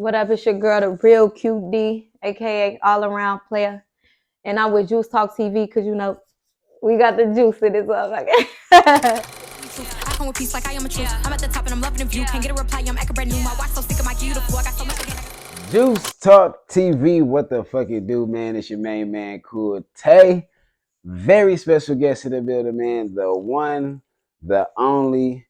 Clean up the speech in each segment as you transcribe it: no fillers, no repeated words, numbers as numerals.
What up? It's your girl, TheRealQD, aka All Around Player, and I'm with Juice Talk TV because we got the juice in this motherfucker. I come with peace like I am a truth. I'm at the top and I'm loving the view. Can't get a reply, I'm acting brand new. My watch so sick of my beautiful. I got so much again. Juice Talk TV, what the fuck it do, man? It's your main man, Cool Tay. Very special guest in the building, man. The one, the only,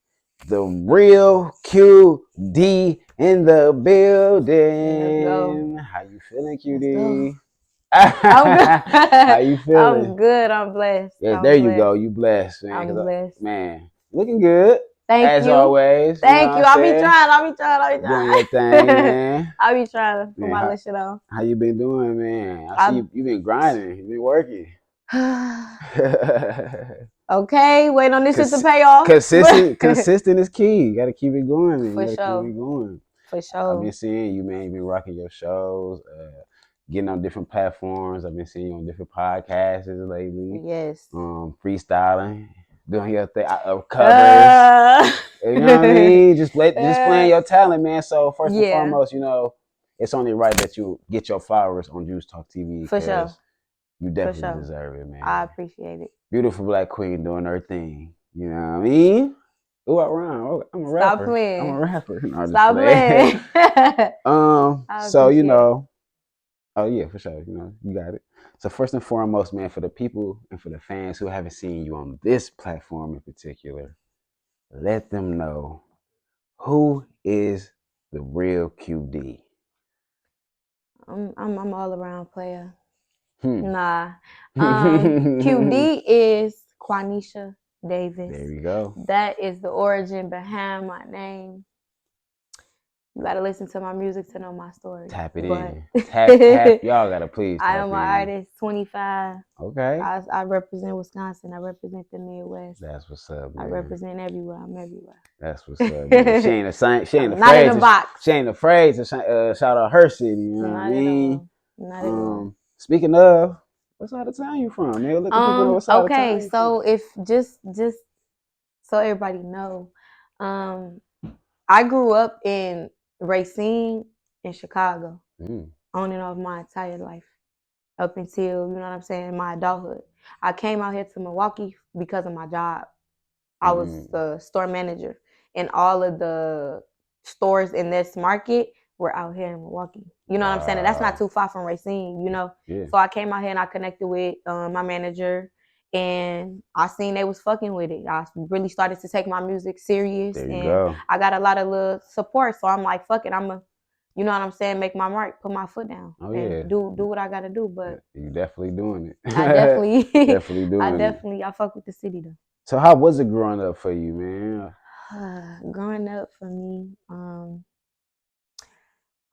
the real QD in the building. How you feeling, QD? I'm good. How you feeling? I'm good. I'm blessed. Yes, I'm there you blessed. go. You blessed, man. I'm blessed. Man, looking good. Thank as you. always. Thank you. I'll be trying. Doing your thing, man. I be trying to put Man, my little shit on. How you been doing, man? I see you been grinding. You been working. Okay, wait on this shit to pay off. Consistent is key. You gotta keep it going, man. For You gotta sure. keep it going. For sure. I've been seeing you, man. You been rocking your shows, getting on different platforms. I've been seeing you on different podcasts lately. Yes. Freestyling, doing your thing, covers. You know what I mean? Just playing your talent, man. So first and foremost, it's only right that you get your followers on Juice Talk TV. For sure. You definitely deserve it, man. I appreciate it. Beautiful black queen doing her thing. You know what I mean? Ooh, I rhyme. Oh, I'm a rapper. Stop playing. I'm a rapper. No, Stop playing. So oh yeah, for sure. You got it. So first and foremost, man, for the people and for the fans who haven't seen you on this platform in particular, let them know who is the real QD. I'm all around player. Nah. QD is Quanisha Davis. There you go. That is the origin behind my name. You gotta listen to my music to know my story. Tap it in. Tap. Y'all gotta please. I am an artist, 25. Okay. I represent Wisconsin. I represent the Midwest. That's what's up, man. I represent everywhere. I'm everywhere. That's what's up, man. She ain't afraid. Not in the box. She ain't afraid to shout out her city. You know what I mean? Not at all. Speaking of, what side of town you from, man? Let the people know what side of town you so from. if just so everybody know, I grew up in Racine in Chicago, on and off my entire life, up until, my adulthood. I came out here to Milwaukee because of my job. I was the store manager, and all of the stores in this market were out here in Milwaukee. You know what I'm saying? And that's not too far from Racine, Yeah. So I came out here and I connected with my manager, and I seen they was fucking with it. I really started to take my music serious, and I got a lot of little support. So I'm like, fuck it, you know what I'm saying, make my mark, put my foot down, and do what I gotta do. But you definitely doing it. I definitely doing it. I fuck with the city though. So how was it growing up for you, man? Growing up for me,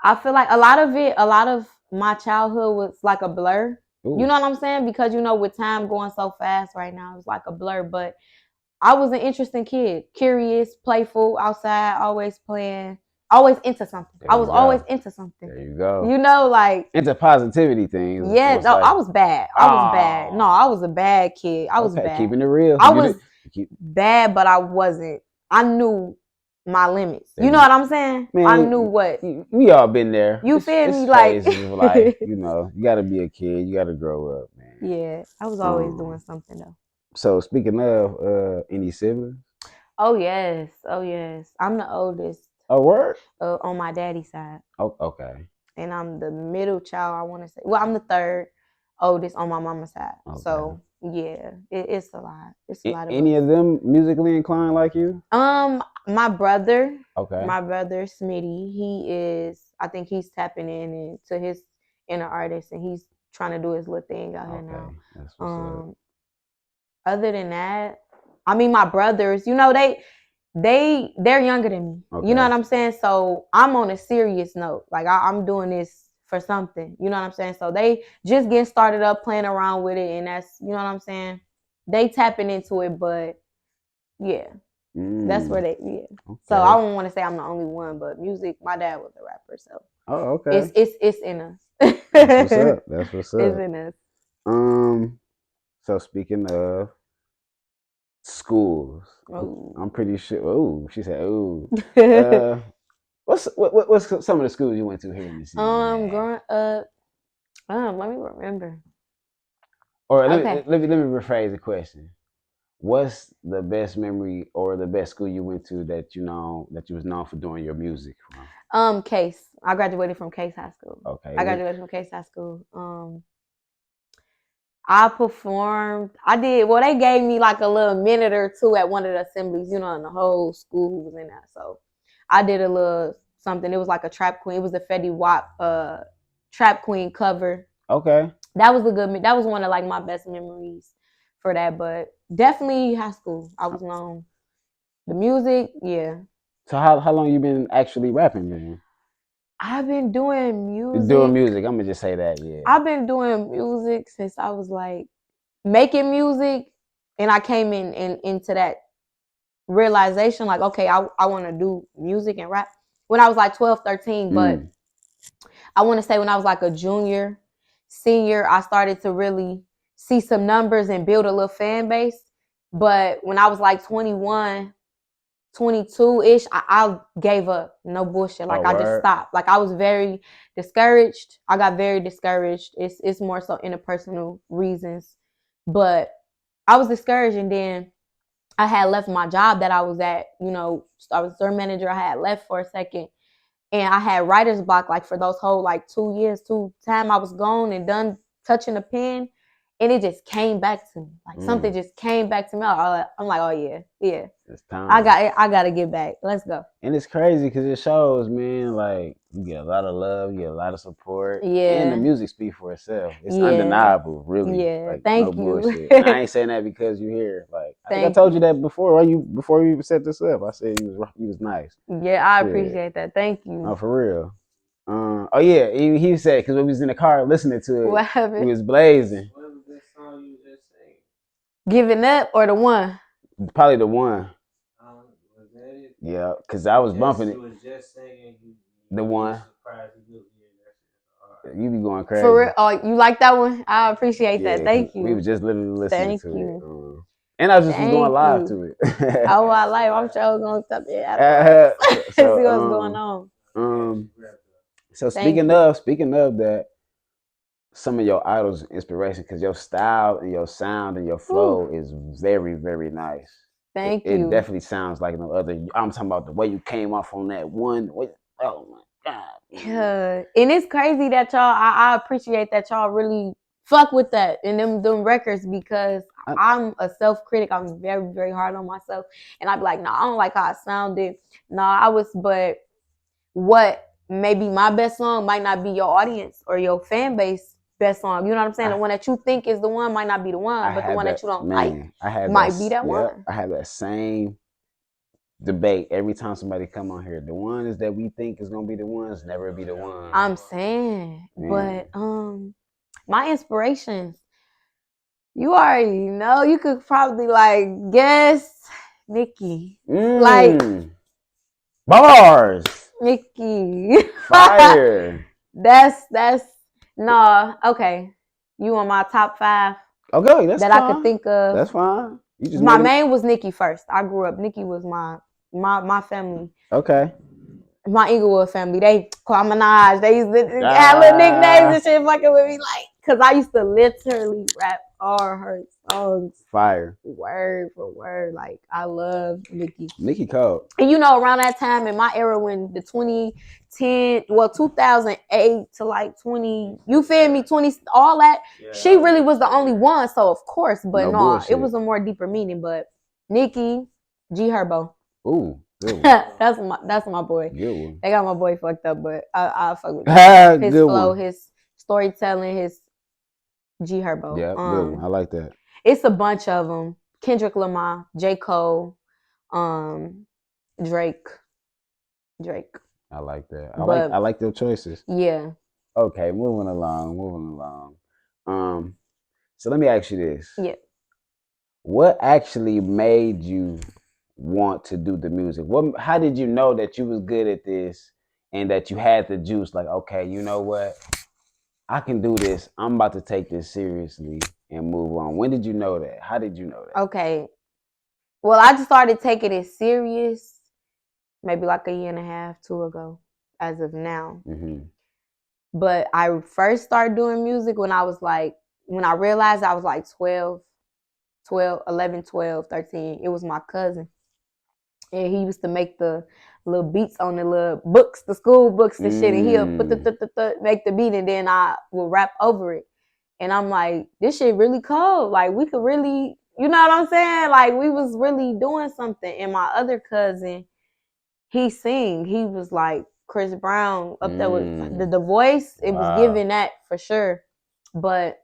I feel like a lot of my childhood was like a blur. Ooh. You know what I'm saying? Because with time going so fast right now, it's like a blur. But I was an interesting kid, curious, playful, outside, always playing, always into something. I was always into something. There you go. Like into positivity things. Yeah, no, I was bad. I was bad. No, I was a bad kid. I was bad. Keeping it real. I was bad, but I wasn't. I knew my limits. You know what I'm saying? Man, I knew what. We all been there. You feel me? Like, life, you got to be a kid. You got to grow up, man. Yeah, I was always doing something though. So speaking of, any siblings? Oh yes. I'm the oldest. Oh, word? On my daddy's side. Oh, okay. And I'm the middle child. I want to say. Well, I'm the third oldest on my mama's side. Okay. So yeah, it's a lot. It's a lot of. Any of them musically inclined like you? My brother. Okay. My brother Smitty. He is. I think he's tapping into his inner artist, and he's trying to do his little thing out here now. That's what's up. Other than that, I mean, my brothers. They're younger than me. Okay. You know what I'm saying? So I'm on a serious note. Like I'm doing this for something. You know what I'm saying? So they just getting started up, playing around with it, and that's, you know what I'm saying? They tapping into it, but yeah. That's where they Okay. So I don't want to say I'm the only one, but music, my dad was a rapper, so okay. It's in us. That's what's up. It's in us. So speaking of schools, I'm pretty sure. Oh, she said, "Oh." What's some of the schools you went to here in the city? Growing up, let me remember. Or let me rephrase the question. What's the best memory or the best school you went to that you was known for doing your music from? Case. I graduated from Case High School. Okay. I graduated from Case High School. I performed. I did. Well, they gave me like a little minute or two at one of the assemblies, and the whole school was in that. So I did a little something. It was like a Trap Queen. It was a Fetty Wap Trap Queen cover. Okay. That was that was one of like my best memories for that. But definitely high school. I was known. The music, yeah. So how long you been actually rapping then? I've been doing music. Doing music. I'm gonna just say that, yeah. I've been doing music since I was like making music, and I came into that realization like, okay, I want to do music and rap when I was like 12, 13. But I want to say when I was like a junior, senior, I started to really see some numbers and build a little fan base. But when I was like 21, 22-ish, I gave up. No bullshit. Like I just stopped. Like I was very discouraged. I got very discouraged. It's more so interpersonal reasons. But I was discouraged, and then I had left my job that I was at. I was store manager. I had left for a second. And I had writer's block like for those whole like 2 years, time I was gone and done touching the pen. And it just came back to me. Like something just came back to me. I'm like, oh yeah. It's time. I gotta get back. Let's go. And it's crazy because it shows, man, like you get a lot of love, you get a lot of support. Yeah. And the music speaks for itself. It's undeniable, really. Yeah. Like, Thank no you. bullshit. And I ain't saying that because you're here. Like I think I told you that before we even set this up. I said you was nice. Yeah, I appreciate that. Thank you. Oh, for real. Oh yeah, he said because when we was in the car listening to it, what happened? He was blazing. What was that song you just sang? Giving Up or the one? Probably the one. Was that it? Yeah, because I was bumping it. You was just singing. The one. You be going crazy. For real? Oh, you like that one? I appreciate that. Thank you. We were just literally listening to it. And I was just going live to it. Oh, I like. I'm sure I was gonna stop it after. See what's going on. So speaking of that, some of your idols' inspiration, because your style and your sound and your flow is very, very nice. Thank you. It definitely sounds like no other. I'm talking about the way you came off on that one. Oh my God. Yeah, and it's crazy that y'all. I appreciate that y'all really fuck with that in them records, because I'm a self-critic. I'm very, very hard on myself, and I'd be like, no, I don't like how I sounded. But what maybe my best song might not be your audience or your fan base best song. You know what I'm saying? The one that you think is the one might not be the one, but the one that you don't like might be that one. I have that same debate every time somebody come on here. The ones that we think is gonna be the ones never be the ones. I'm saying, but my inspirations, you already know. You could probably like guess Nicki, like bars. Nicki, fire. That's okay. You on my top 5? Okay, that's that fine. I could think of. That's fine. My main was Nicki first. I grew up. Nicki was my family. Okay. My Inglewood family, they call Minaj. They used to have little nicknames and shit fucking with me, like, because I used to literally rap all her songs. Fire. Word for word. Like, I love Nicki. Nicki cold. And around that time in my era when the 2008 to like 20, you feel me, 20, all that, she really was the only one. So, of course, but no, it was a more deeper meaning. But Nicki, G Herbo. Ooh. that's my boy. Good one. They got my boy fucked up, but I fuck with him. His flow, his storytelling, his G Herbo. Yeah, good one. I like that. It's a bunch of them. Kendrick Lamar, J. Cole, Drake. I like that. I like their choices. Yeah. Okay, moving along. So let me ask you this. Yeah. What actually made you want to do the music? How did you know that you was good at this and that you had the juice? Like, okay, you know what? I can do this. I'm about to take this seriously and move on. When did you know that? How did you know that? Okay. Well, I just started taking it serious maybe like a year and a half, 2 ago, as of now. But I first started doing music when I realized I was like 11, 12, 13. It was my cousin. And he used to make the little beats on the little books, the school books and shit. And he'll make the beat, and then I will rap over it. And I'm like, this shit really cold. Like, we could really, you know what I'm saying? Like, we was really doing something. And my other cousin, he sing. He was like Chris Brown up there with the voice. It was giving that for sure. But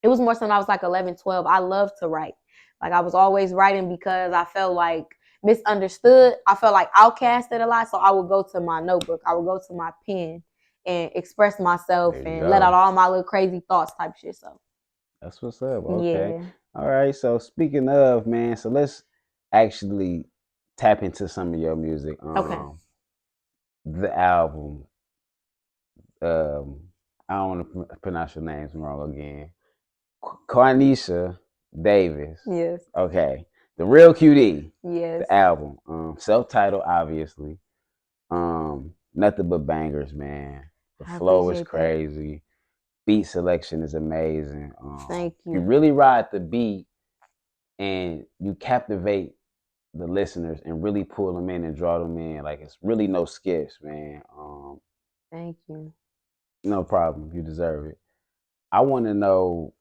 it was more so when I was like 11, 12. I loved to write. Like, I was always writing because I felt like misunderstood. I felt like outcasted a lot. So I would go to my notebook. I would go to my pen and express myself and let out all my little crazy thoughts type shit. So that's what's up. Okay. Yeah. All right. So speaking of, man, so let's actually tap into some of your music. Okay. The album. I don't want to pronounce your names wrong again. Carnisha Davis. Yes. Okay. TheRealQD. Yes. The album. Self-titled, obviously. Nothing but bangers, man. The flow is crazy. Beat selection is amazing. Thank you. You really ride the beat and you captivate the listeners and really pull them in and draw them in. Like, it's really no skips, man. Thank you. No problem. You deserve it. I want to know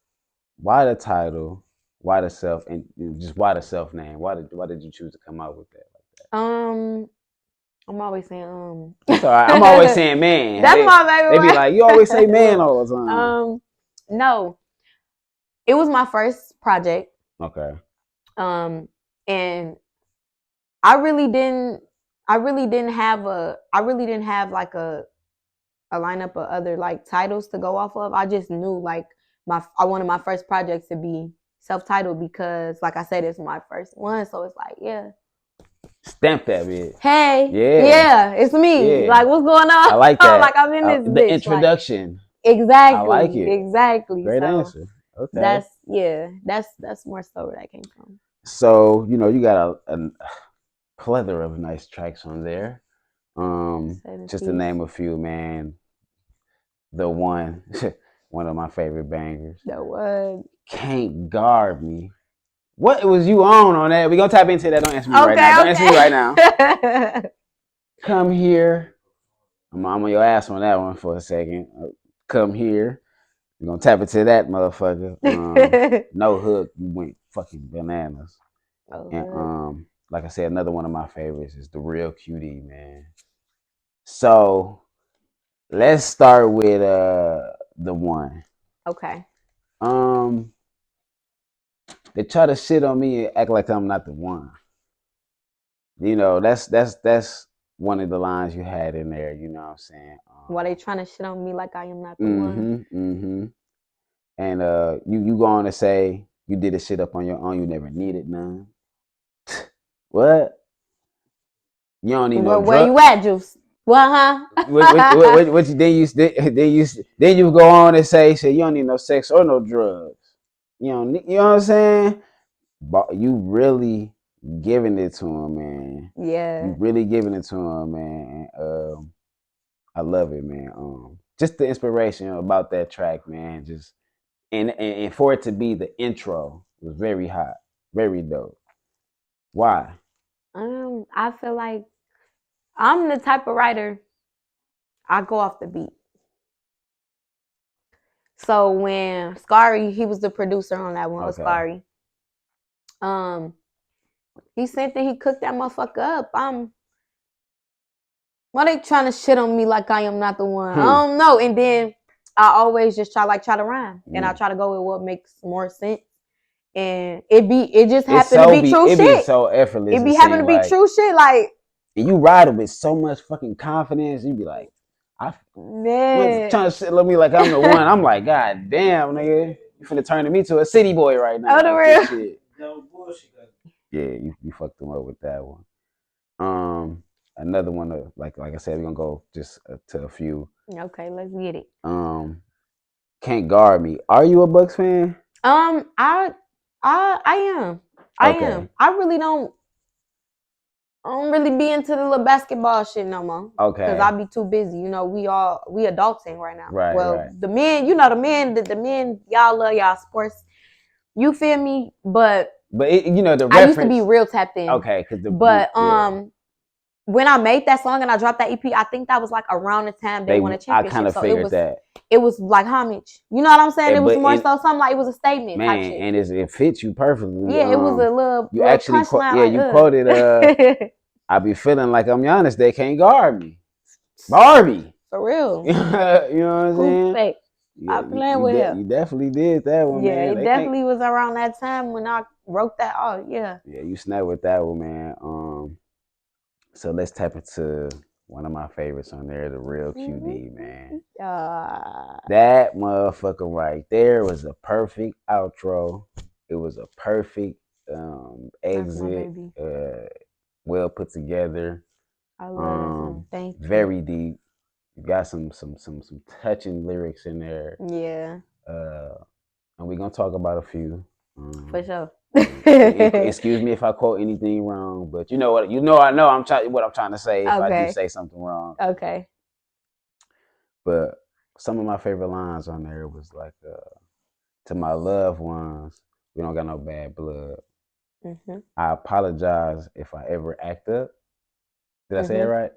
why the title, why the self, and just why the self name. Why did you choose to come out with that like that? I'm always saying It's all right. I'm always saying man. That's my favorite. They be like, you always say man all the time. No. It was my first project. Okay. And I really didn't have like a lineup of other like titles to go off of. I just knew like I wanted my first project to be self-titled because, like I said, it's my first one. So it's like, yeah. Stamp that bitch. Hey. Yeah, it's me. Yeah. Like, what's going on? I like that. Like, I'm in this the bitch. introduction. Like, exactly. I like it. Exactly. Great answer. Okay. That's more so where that came from. So, you got a plethora of nice tracks on there. Just to name a few, man. The one, one of my favorite bangers. The one. Can't Guard Me. What was you on that? We're going to tap into that. Don't answer me right now. Don't answer me right now. Come Here. I'm on your ass on that one for a second. Come Here. We're going to tap into that motherfucker. No Hook. You went fucking bananas. And like I said, another one of my favorites is TheRealQD, man. So let's start with the one. Okay. They try to shit on me and act like I'm not the one. That's one of the lines you had in there. You know what I'm saying? Why they trying to shit on me like I am not the one? And you go on to say you did this shit up on your own. You never needed none. What? You don't need no drugs. Where you at, Juice? What, huh? Then you go on and say you don't need no sex or no drugs. You know what I'm saying? But you really giving it to him, man. Yeah. You really giving it to him, man. I love it, man. Just the inspiration about that track, man. Just and for it to be the intro was very hot, very dope. Why? I feel like I'm the type of writer, I go off the beat. So when Scary, he was the producer on that one, Scary. He said that he cooked that motherfucker up. Why they trying to shit on me like I am not the one? I don't know. And then I always just try to rhyme. And I try to go with what makes more sense. And it just happened to be true shit. It be so effortless. It be happening to be true shit. Like, and you ride it with so much fucking confidence. You be like, man, trying to shit on me like I'm the one. I'm like, God damn, nigga, you finna turn me to a city boy right now. Oh, the real shit. No bullshit. Yeah, you fucked them up with that one. Another one, like I said, we're gonna go just to a few. Okay, let's get it. Can't Guard Me. Are you a Bucks fan? I am. I am. I really don't. I don't really be into the little basketball shit no more. Okay. Because I be too busy. You know, we adulting right now. Right, well, right. the men, the men, y'all love y'all sports. You feel me? But you know, the I used to reference. be real tapped in. Okay, because when I made that song and I dropped that EP, I think that was like around the time they won a championship. I kind of figured that. It was like homage. You know what I'm saying? It was more so something like it was a statement type shit. And it fits you perfectly. Yeah, it was a little you actually punchline. you quoted I be feeling like I'm Giannis, they can't guard me. Barbie. For real. You know what I'm saying? Fake. Yeah, playing with him. You definitely did that one, yeah, man. It definitely was around that time when I wrote that. Oh, yeah. Yeah, you snapped with that one, man. So let's tap into one of my favorites on there, TheRealQD, man. That motherfucker right there was a perfect outro. It was a perfect exit. Well put together. I love that song. Thank you. Very deep. You got some touching lyrics in there. Yeah. And we're gonna talk about a few. For sure. Excuse me if I quote anything wrong, but you know what? I know what I'm trying to say if I do say something wrong. Okay. But some of my favorite lines on there was like, "To my loved ones, we don't got no bad blood. Mm-hmm. I apologize if I ever act up." Did I say it right?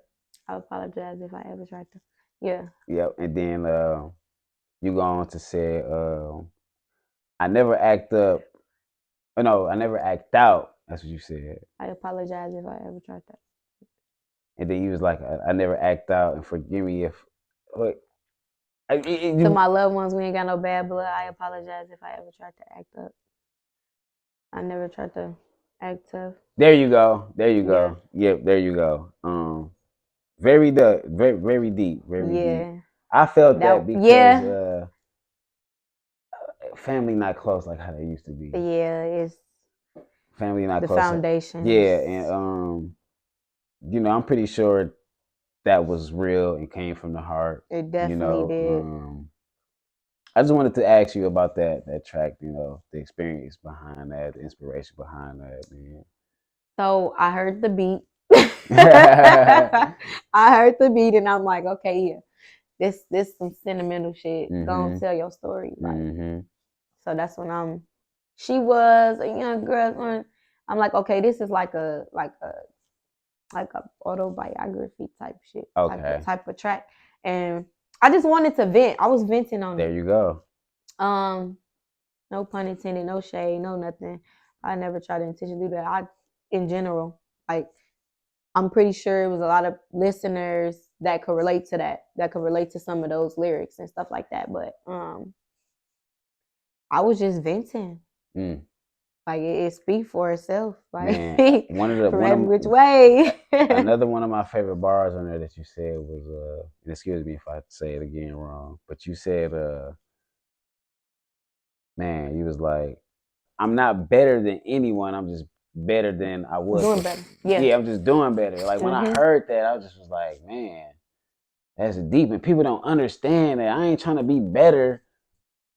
I apologize if I ever tried to. Yeah. Yep. And then you go on to say, "I never act up." Oh, no, I never act out. That's what you said. I apologize if I ever tried that. And then you was like, I never act out, and forgive me if. Wait. To my loved ones, we ain't got no bad blood. I apologize if I ever tried to act up. I never tried to act tough. There you go. Yeah. Yep, there you go. Very deep. Very deep. I felt that because family not close like how they used to be. Yeah, it's family not the close. Foundation. Yeah, and you know, I'm pretty sure that was real and came from the heart. It definitely did. I just wanted to ask you about that track, you know, the experience behind that, the inspiration behind that, man. So I heard the beat. I heard the beat and I'm like, okay, yeah, this some sentimental shit. Go and tell your story. Like, so that's when she was a young girl. I'm like, okay, this is like a autobiography type shit. Okay. Type of track. And I just wanted to vent. I was venting on it. There you go. No pun intended, no shade, no nothing. I never tried to intentionally do that. In general, like, I'm pretty sure it was a lot of listeners that could relate to that could relate to some of those lyrics and stuff like that. But I was just venting. Like, it speaks for itself. Like, man, which way. Another one of my favorite bars on there that you said was excuse me if I say it again wrong, but you said man, you was like, I'm not better than anyone, I'm just better than I was. Doing better. Yeah, I'm just doing better. Like, when I heard that, I just was like, man, that's deep. And people don't understand that I ain't trying to be better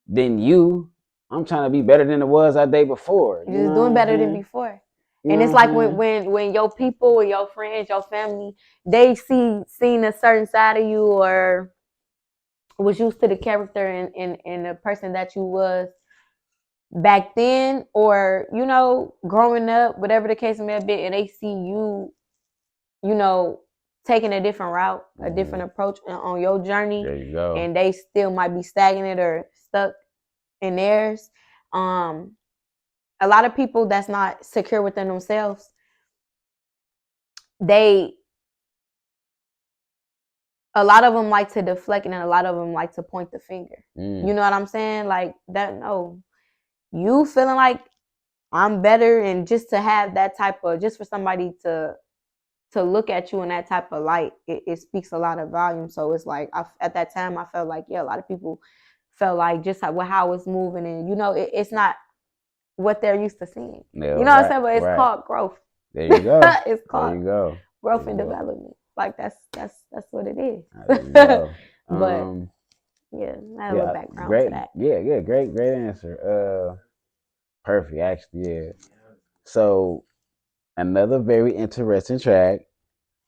than you. I'm trying to be better than it was that day before. You're just doing better than before. And it's like when your people or your friends, your family, they seen a certain side of you or was used to the character and the person that you was back then, or, you know, growing up, whatever the case may be, and they see you, you know, taking a different route, a different approach on your journey. There you go. And they still might be stagnant or stuck in theirs. A lot of people that's not secure within themselves, a lot of them like to deflect, and a lot of them like to point the finger. You know what I'm saying? Like that. No, you feeling like I'm better, and just to have that type of, just for somebody to look at you in that type of light, it speaks a lot of volume. So it's like, at that time, I felt like, yeah, a lot of people felt like just how it's moving, and, you know, it's not what they're used to seeing. Yeah, you know what I'm saying? But it's called growth. There you go. It's called there you go. growth and development. Like, that's what it is. But yeah, I have a background to that. Yeah, great answer. Perfect, actually, yeah. So Another very interesting track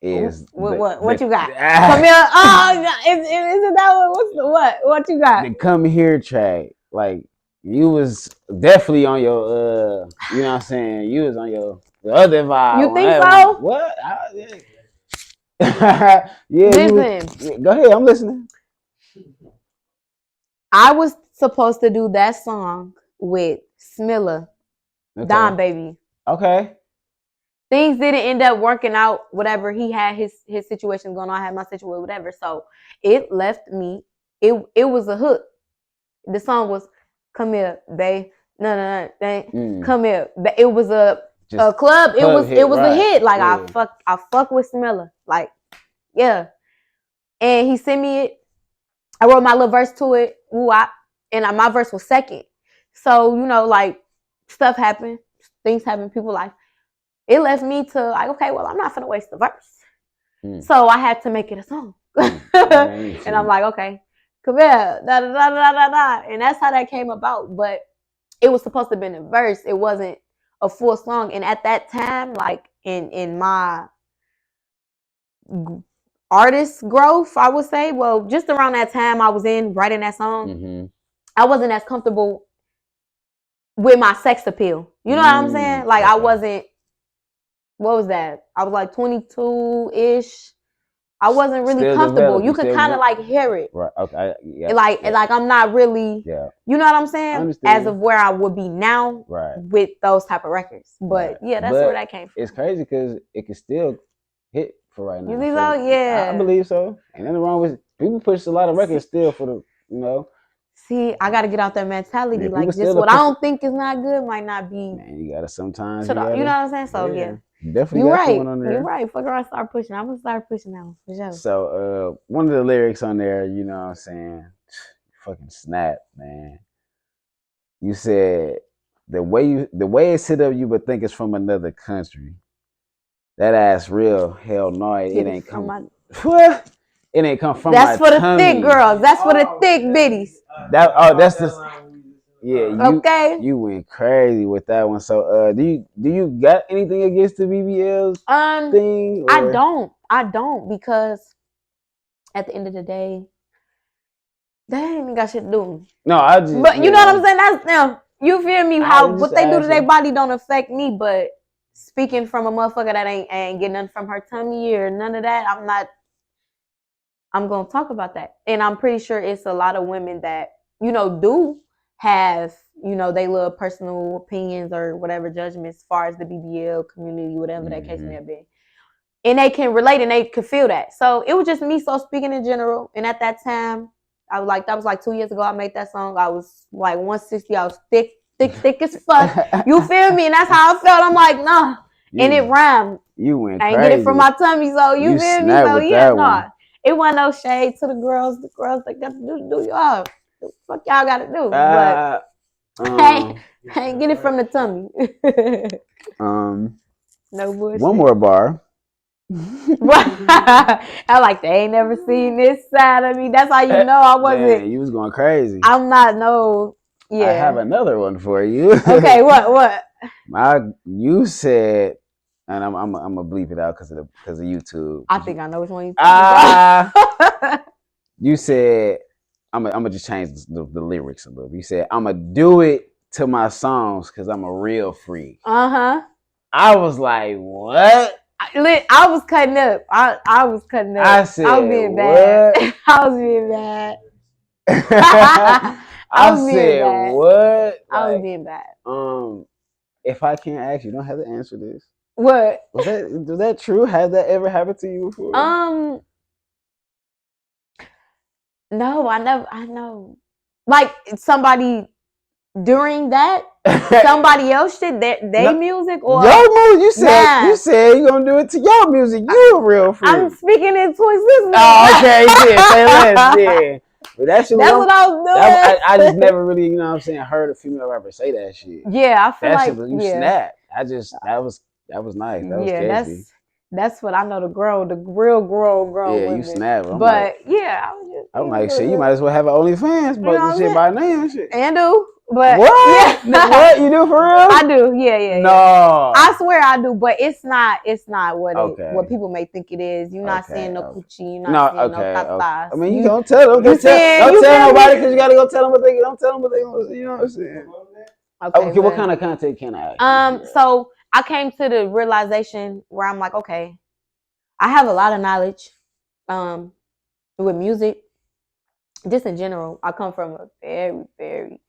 is what you got? Come here. Oh, isn't that what you got? The Come Here track. Like you was definitely on your you know what I'm saying? You was on your the other vibe. You think so? so? What? Yeah. Listen. Go ahead. I'm listening. I was supposed to do that song with Smilla, Don Baby. Okay. Things didn't end up working out. Whatever, he had his situation going on. I had my situation, whatever. So it left me. It was a hook. The song was "Come Here, Babe." No, come here. It was a club. It was a hit. Like yeah. I fuck with Smilla. Like yeah. And he sent me it. I wrote my little verse to it. And my verse was second. So you know, like stuff happened. Things happen. People life. It left me to like, okay, well, I'm not gonna waste the verse. So I had to make it a song. And I'm like, okay, come here, da da da da da da. And that's how that came about. But it was supposed to have been a verse. It wasn't a full song. And at that time, like in my artist growth, I would say, well, just around that time I was writing that song, I wasn't as comfortable with my sex appeal. You know what I'm saying? Like I wasn't. What was that? I was like 22-ish. I wasn't really still comfortable. You could kind of like hear it. Right. Okay. Yeah. Like I'm not really. Yeah. You know what I'm saying? As of where I would be now. Right. With those type of records, but yeah, that's where that came from. It's crazy because it can still hit for right now. You think so? Yeah. I believe so. Ain't nothing wrong with people push a lot of records still for the See, I got to get out that mentality. Yeah, like just what I don't think is not good might not be. Man, you gotta sometimes. You know what I'm saying? So yeah. Definitely you're right. You're right. Fuck around, start pushing. I'm gonna start pushing now for sure. So one of the lyrics on there, you know what I'm saying, fucking snap, man. You said the way it's hit up you would think it's from another country. That ass real. Hell no, it ain't come. What? It ain't come from. That's for the thick girls. That's for the thick biddies. That's the. Yeah, you went crazy with that one. So, do you got anything against the BBLs thing? Or? I don't because at the end of the day, they ain't got shit to do. No, I just. But you know what I'm saying? That's them. You feel me? How what they do to their body don't affect me. But speaking from a motherfucker that ain't getting nothing from her tummy or none of that, I'm gonna talk about that, and I'm pretty sure it's a lot of women that do have, they little personal opinions or whatever judgments as far as the BBL community, whatever that case may have been. And they can relate and they can feel that. So it was just me speaking in general. And at that time, that was like 2 years ago I made that song. I was like 160. I was thick as fuck. You feel me? And that's how I felt. I'm like, nah. And it rhymed. You went crazy. I ain't get it from my tummy. So you feel me? So yeah, nah. It wasn't no shade to the girls. The girls they got to do y'all. The fuck y'all gotta do, but I ain't get it from the tummy. No bullshit. One more bar. I like they ain't never seen this side of me. That's how you know I wasn't. Man, you was going crazy. I'm not yeah. I have another one for you. Okay, what? You said, and I'm gonna bleep it out because of YouTube. I think I know which one you talking about. You said. I'm gonna just change the lyrics a little. You said I'm gonna do it to my songs because I'm a real freak. I was like, what? I was cutting up. I was cutting up. I said, I was being bad. I was being bad. I said, what? I was being bad. If I can't ask you, don't have to answer this. What? Was that true? Has that ever happened to you before? No, I know. Like somebody during that, somebody else shit, they music or your music. You said you gonna do it to your music. You a real freak. I'm speaking in twisted. Oh, okay, say less, yeah. But that's what I was doing. I just never really, what I'm saying, heard a female rapper say that shit. Yeah, I feel like you snapped. That was nice. That was catchy. That's what I know. The real grown. Yeah, you snap. But yeah, I'm like, shit. You might as well have an OnlyFans, but this shit by name and shit. And do But what? yeah. What you do for real? I do. Yeah. No. I swear I do, but it's not what people may think it is. You're not seeing no coochie. You're not seeing no tatas. I mean, you don't tell them. Don't tell nobody because you gotta go tell them what they. Don't tell them what they. You know what I'm saying? Okay. What kind of content can I ask you? So I came to the realization where I'm like, okay, I have a lot of knowledge, with music. Just in general, I come from a very, very,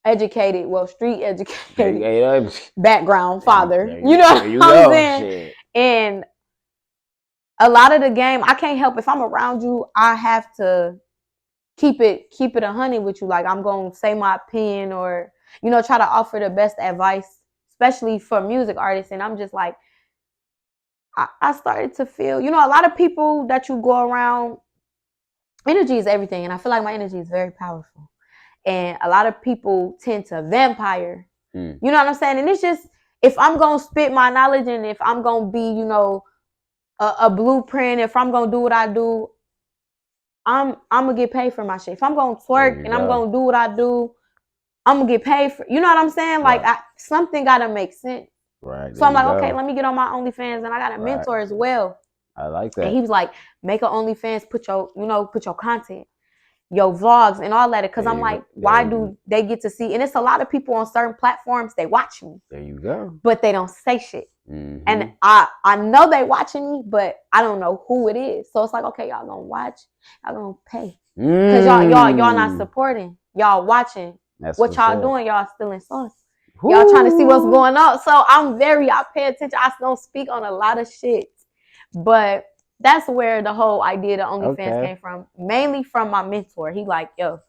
educated, street educated background, father. You know what I'm saying? Shit. And a lot of the game, I can't help if I'm around you. I have to keep it 100 with you. Like I'm gonna say my opinion, or try to offer the best advice, especially for music artists. And I'm just like, I started to feel, a lot of people that you go around. Energy is everything, and I feel like my energy is very powerful. And a lot of people tend to vampire. You know what I'm saying? And it's just, if I'm gonna spit my knowledge, and if I'm gonna be, a blueprint, if I'm gonna do what I do, I'm gonna get paid for my shit. If I'm gonna twerk and I'm gonna do what I do, I'm gonna get paid for. You know what I'm saying? Like something gotta make sense. Right. So I'm like, okay, let me get on my OnlyFans, and I got a mentor as well. I like that. And he was like, make an OnlyFans, put your content, your vlogs and all that. Because I'm like, why do they get to see? And it's a lot of people on certain platforms, they watch me. There you go. But they don't say shit. Mm-hmm. And I know they watching me, but I don't know who it is. So it's like, okay, y'all gonna watch, y'all gonna pay. Because y'all not supporting. Y'all watching. That's what y'all doing, y'all stealing sauce. Ooh. Y'all trying to see what's going on. So I pay attention. I don't speak on a lot of shit. But that's where the whole idea of OnlyFans came from. Mainly from my mentor. He like, yo,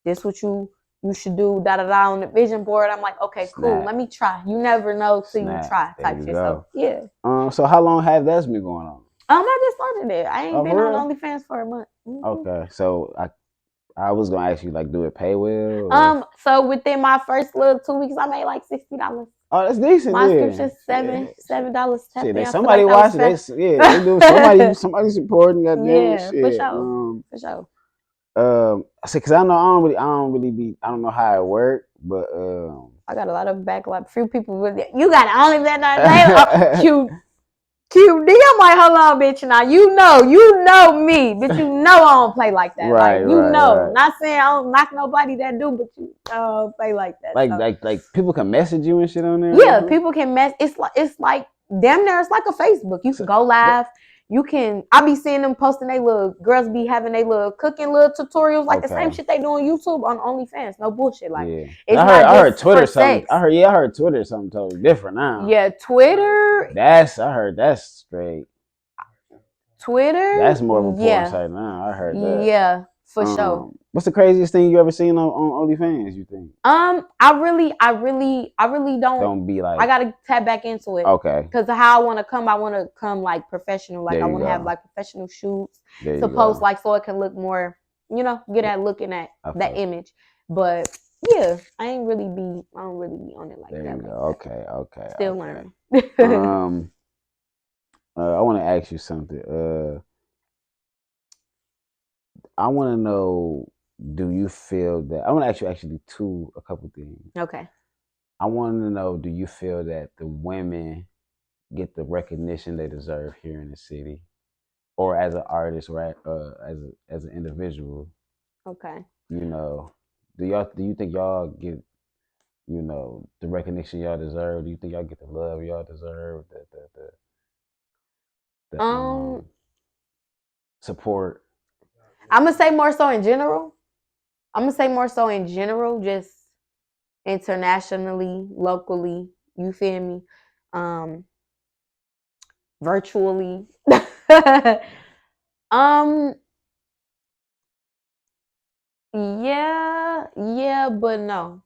this what you should do, da-da-da, on the vision board. I'm like, okay, cool. Let me try. You never know till you try type shit. So, yeah. So how long have that been going on? I just started it. I ain't been on OnlyFans for a month. Mm-hmm. Okay. So I was gonna ask you, like, do it pay well? Or? So within my first little 2 weeks, I made like $60. Oh, that's decent. My subscription's $7. Shit, somebody watch it. They do. Somebody supporting. Yeah, shit. For sure. Because I don't know how it works, but I got a lot of backlog. Few people with it. You got OnlyFans. QD, I'm like, hold on, bitch. Now you know me, bitch. You know I don't play like that. Right, right. Not saying I don't knock nobody that do, but you don't play like that. Like people can message you and shit on there. Yeah, people can It's like damn near. It's like a Facebook. You can go live. You can. I be seeing them posting they little girls be having they little cooking little tutorials, like the same shit they do on YouTube on OnlyFans. No bullshit. Like I heard Twitter something. I heard Twitter something totally different now. Yeah, Twitter. I heard that's straight. Twitter. That's more of a porn site now. I heard that. Yeah, for sure. What's the craziest thing you ever seen on OnlyFans, you think? I really don't. Don't be like. I gotta tap back into it. Okay. Because how I want to come like professional. Like I want to have like professional shoots to post, like so it can look more, get at looking at that image. But yeah, I don't really be on it like that. There you go. Okay. Still learning. I want to ask you something. I want to know, do you feel that... I want to ask you actually a couple things. Okay. I want to know, do you feel that the women get the recognition they deserve here in the city, or as an artist, right? As an individual? Okay. Do you think y'all get, the recognition y'all deserve? Do you think y'all get the love y'all deserve? The support? I'm gonna say more so in general. Just internationally, locally. You feel me? Virtually. Yeah, but no.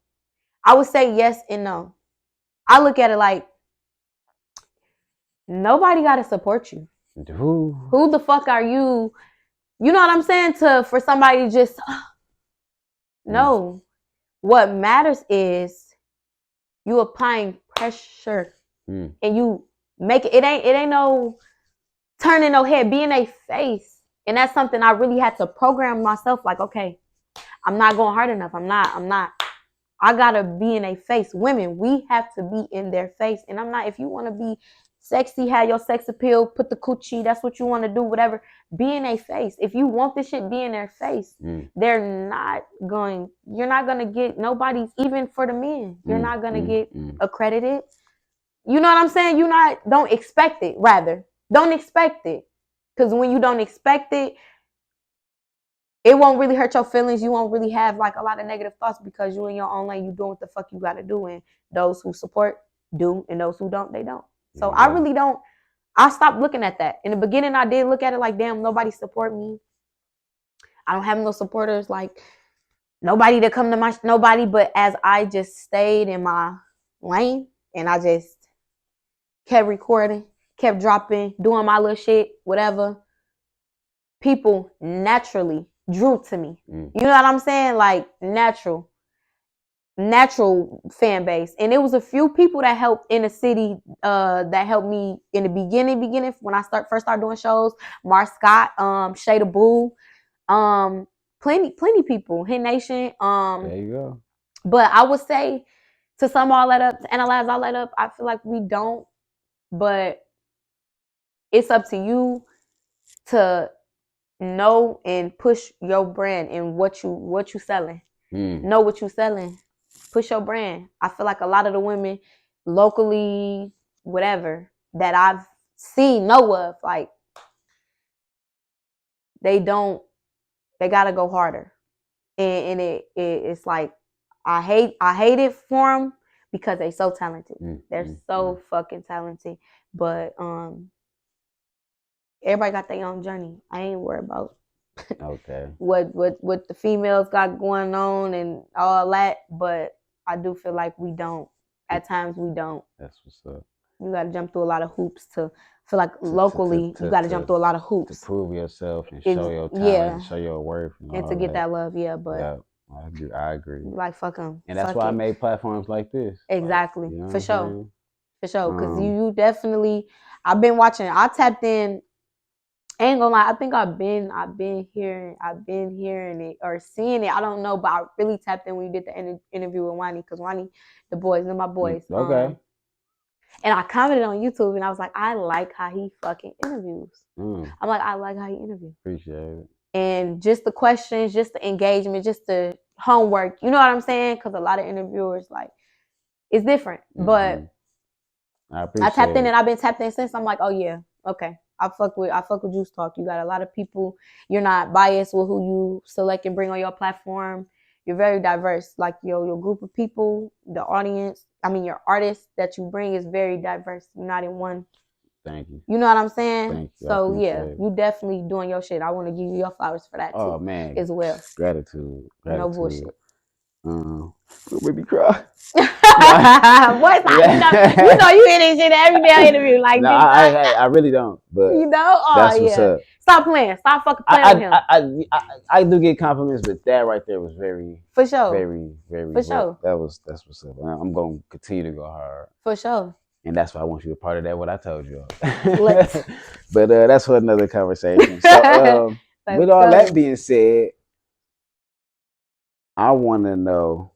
I would say yes and no. I look at it like nobody gotta support you. Who the fuck are you? You know what I'm saying? For somebody to just no. What matters is you applying pressure and you make it. It ain't no turning no head, being a face. And that's something I really had to program myself. Like, okay, I'm not going hard enough. I'm not. I gotta be in their face. Women, we have to be in their face. And I'm not, if you want to be sexy, have your sex appeal, put the coochie, that's what you want to do, whatever, be in their face. If you want this shit, be in their face. You're not gonna get, nobody's, even for the men, you're not gonna get accredited. You know what I'm saying? Don't expect it, rather. Don't expect it. Because when you don't expect it, it won't really hurt your feelings. You won't really have like a lot of negative thoughts because you in your own lane, you doing what the fuck you gotta do. And those who support do, and those who don't, they don't. So I really don't. I stopped looking at that. In the beginning, I did look at it like, damn, nobody support me. I don't have no supporters, like nobody to come to my nobody. But as I just stayed in my lane and I just kept recording, kept dropping, doing my little shit, whatever, people naturally drew to me. You know what I'm saying? Like natural fan base. And it was a few people that helped in the city that helped me in the beginning when I first started doing shows. Mar Scott, Shada Boo, plenty people, Hit Nation. There you go. But I would say to sum all that up, to analyze all that up, I feel like we don't, but it's up to you to know and push your brand and what you selling. Know what you selling. Push your brand. I feel like a lot of the women locally, whatever, that I've seen, know of, like they gotta go harder. And it's like I hate it for them because they so talented. They're so fucking talented. But everybody got their own journey. I ain't worried about what the females got going on and all that, but I do feel like we don't. At times we don't. That's what's up. You got to jump through a lot of hoops to feel like locally you got to jump through a lot of hoops to prove yourself and show your talent, and show your worth, and to get that love. Yeah, but I agree. Like fuck them, and that's why I made platforms like this. Exactly, like, for sure, because you definitely. I've been watching. I tapped in. I ain't gonna lie, I think I've been hearing it or seeing it. I don't know, but I really tapped in when you did the interview with Wani, because Wani, the boys, and my boys. Okay. And I commented on YouTube and I was like, I like how he fucking interviews. I'm like, I like how he interviews. Appreciate it. And just the questions, just the engagement, just the homework. You know what I'm saying? Because a lot of interviewers, like, it's different. But I tapped in and I've been tapped in since. I'm like, oh yeah, okay. I fuck with Juice Talk. You got a lot of people. You're not biased with who you select and bring on your platform. You're very diverse. Like your group of people, the audience. I mean, your artists that you bring is very diverse. You're not in one. Thank you. You know what I'm saying? Thank you. So yeah, you definitely doing your shit. I want to give you your flowers for that too. Oh man, as well. Gratitude. No bullshit. Made me cry. What? You know you hear this shit every day interview. Like, no, I really don't. But you know, that's what's up. Stop playing. Stop fucking playing with him. I do get compliments, but that right there was very, for sure, very, for sure. That's what's up. I'm gonna continue to go hard for sure. And that's why I want you a part of that. What I told you. But that's for another conversation. So with all that being said, I want to know.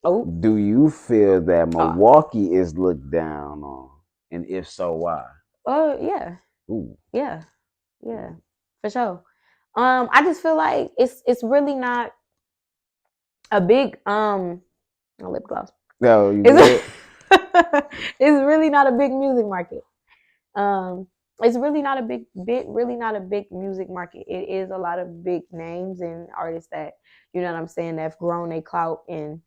Oh, do you feel that Milwaukee is looked down on, and if so, why? Oh yeah. Ooh. Yeah, for sure. I just feel like it's really not a big lip gloss. No, you it's really not a big music market. It's really not a big music market. It is a lot of big names and artists that, you know what I'm saying, that have grown their clout and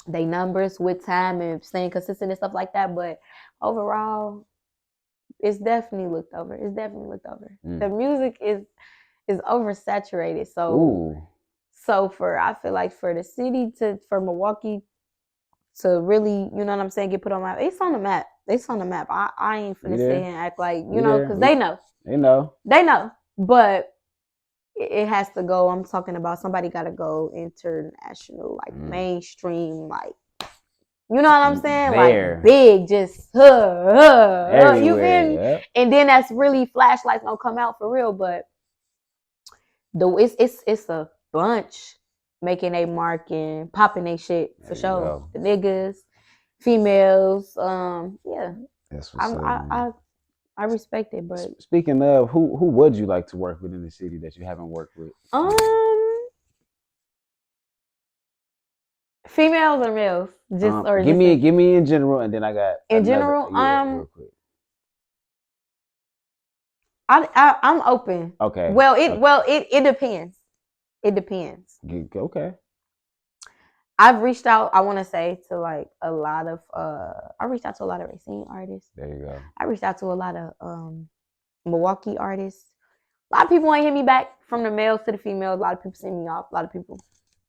they numbers with time and staying consistent and stuff like that. But overall, it's definitely looked over. The music is oversaturated. So I feel like for the city for Milwaukee to really, you know what I'm saying, get put on it's on the map. I ain't finna sit here and act like, you know, because they know. But it has to go. I'm talking about somebody got to go international, like mainstream, like, you know what I'm saying? There. Like big, just you feel me? Yep. And then that's really flashlights gonna come out for real. But it's a bunch making a mark and popping their shit for sure. The niggas, females, yeah. That's what's up, I respect it, but speaking of, who would you like to work with in the city that you haven't worked with? Females or males? Just or give me in general, and then I got in general. Real quick. I'm open. Okay. Well, it depends. It depends. Okay. I've reached out, I want to say, to like a lot of I reached out to a lot of Racine artists. There you go. I reached out to a lot of Milwaukee artists. A lot of people ain't hit me back, from the males to the females. A lot of people send me off. A lot of people,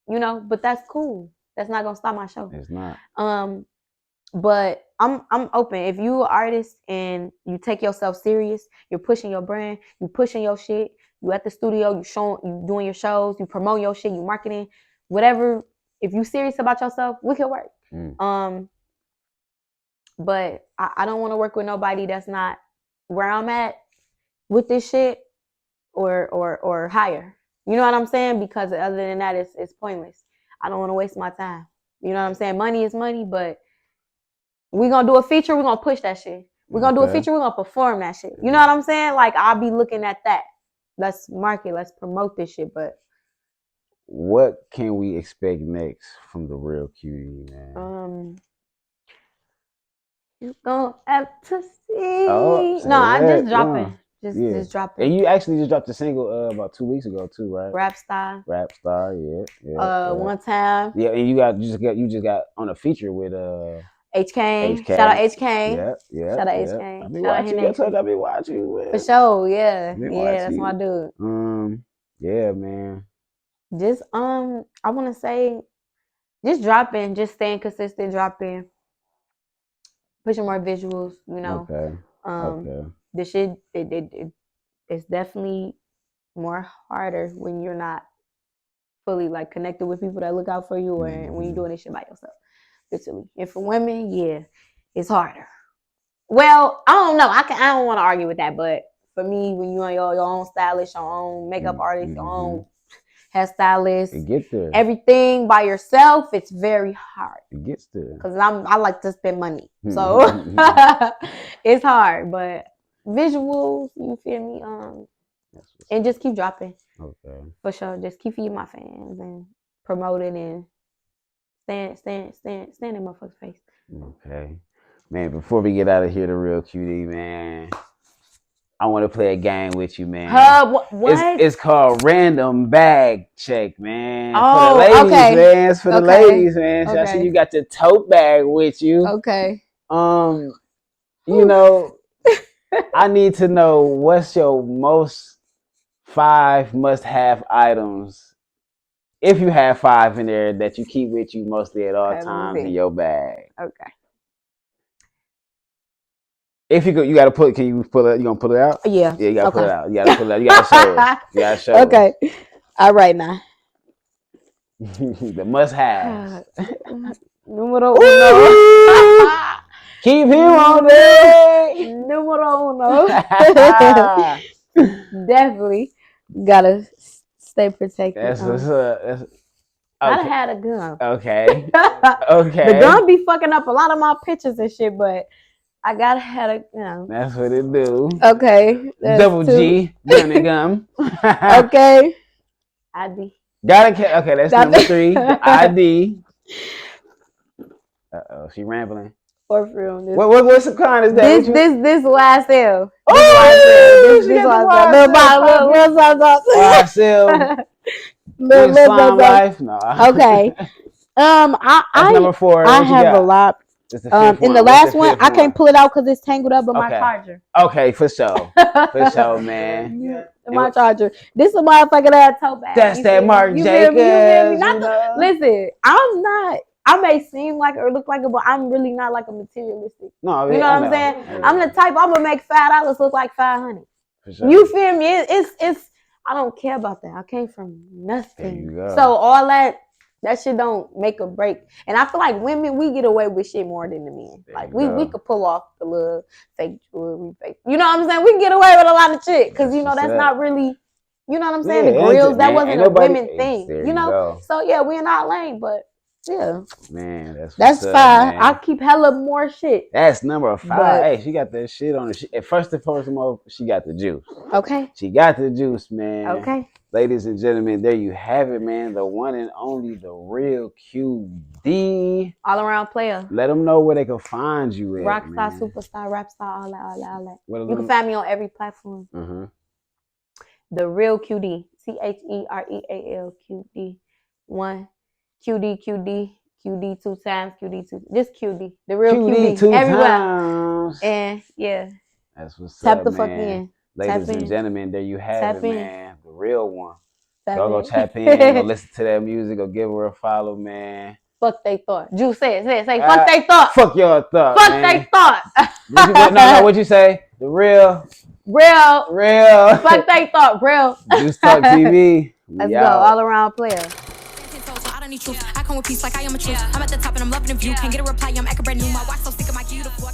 but that's cool. That's not gonna stop my show. It's not. But I'm open. If you an artist and you take yourself serious, you're pushing your brand, you pushing your shit, you at the studio, you doing your shows, you promote your shit, you marketing, whatever. If you serious about yourself, we can work. But I don't want to work with nobody that's not where I'm at with this shit or higher. You know what I'm saying? Because other than that, it's pointless. I don't want to waste my time. You know what I'm saying? Money is money, but we're going to do a feature, we're going to push that shit. We're going to do a feature, we're going to perform that shit. You know what I'm saying? Like, I'll be looking at that. Let's market, let's promote this shit, but what can we expect next from the Real QD, man? You're gonna have to see. I'm just dropping. Just dropping. And you actually just dropped a single about 2 weeks ago too, right? Rap Star, yeah. One time. Yeah, and you just got on a feature with H Kane. Shout out H Kane. Yeah. Shout out H Kane. I be watching you. I told you I be watching you, man. For sure, yeah. That's my dude. Yeah, man. Just I wanna say, just dropping, just staying consistent, dropping, pushing more visuals, Okay. The shit it's definitely more harder when you're not fully like connected with people that look out for you, or when you're doing this shit by yourself. Literally. And for women, yeah, it's harder. Well, I don't know. I don't want to argue with that, but for me, when you on your own stylist, your own makeup artist, your own hairstylist, it gets there. Everything by yourself, it's very hard. It gets there. Because I like to spend money. So it's hard. But visuals, you feel me? And just keep dropping. Okay. For sure. Just keep feeding my fans and promoting and stand in motherfucker's face. Okay. Man, before we get out of here, the Real QD, man, I want to play a game with you, man. What? It's called Random Bag Check, man. Oh, for the ladies, okay. Man. It's for the ladies, man. So I see you got the tote bag with you. Okay. I need to know what's your most 5 must-have items, if you have 5 in there, that you keep with you mostly at all times in your bag. Okay. If you gotta put, can you pull it? You gonna pull it out? Yeah. Yeah, you gotta pull it out. You gotta pull it out. You gotta show us. You gotta show us. Okay. All right now. The must-haves. Numero uno. Keep him on there. Numero uno. Definitely gotta stay protected. That's what's up. Okay. Gotta have a gun. Okay. Okay. The gun be fucking up a lot of my pictures and shit, but I gotta have a gun. That's what it do. Okay. Double G, gun and gum. Okay. ID. Okay, that's number 3. The ID. She rambling. For real. What's the kind is that? This YSL. Oh, this YSL. Little slime life. No. Okay. That's number 4. I have a lot. In the last one, I can't pull it out because it's tangled up with my charger. Okay, for sure. For sure, man. My charger. This is a motherfucker that tote bag. That's that Marc Jacobs. Listen, I'm not. I may seem like it or look like it, but I'm really not like a materialistic. No, you know what I'm saying? I'm the type. I'm gonna make $5 look like 500. Sure. You feel me? It's. I don't care about that. I came from nothing. So all that shit don't make or break. And I feel like women, we get away with shit more than the men. Like we could pull off the little fake jewelry, fake. You know what I'm saying? We can get away with a lot of shit because that's not really You know what I'm saying? The grills, that wasn't a women thing. There you know? Go. So yeah, we in our lane, but yeah. Man, that's fine. I keep hella more shit. That's number 5. But, hey, she got that shit on her. First and foremost, she got the juice. Okay. She got the juice, man. Okay. Ladies and gentlemen, there you have it, man. The one and only, the real QD. All around player. Let them know where they can find you at, Rockstar, man. superstar, rap star, all that. You can find me on every platform. TheRealQD. TheRealQD. 1. QD. QD 2 times. QD 2. Just QD. The real QD. 2 everywhere. Times. And yeah. That's what's Tap up, the man. fuck in. Ladies and gentlemen, there you have it, man. The real one. Go tap in, go listen to that music, go give her a follow, man. Fuck they thought. Juice, say it. Fuck they thought. Fuck your thought. Fuck they thought. No, what'd you say? The real. Fuck they thought, real. Juice Talk TV. Let's go. All around player. I don't need truth. I come with peace like I am a truth. I'm at the top and I'm loving the view. Can't get a reply. I'm acting brand new. My watch so sick of my beautiful.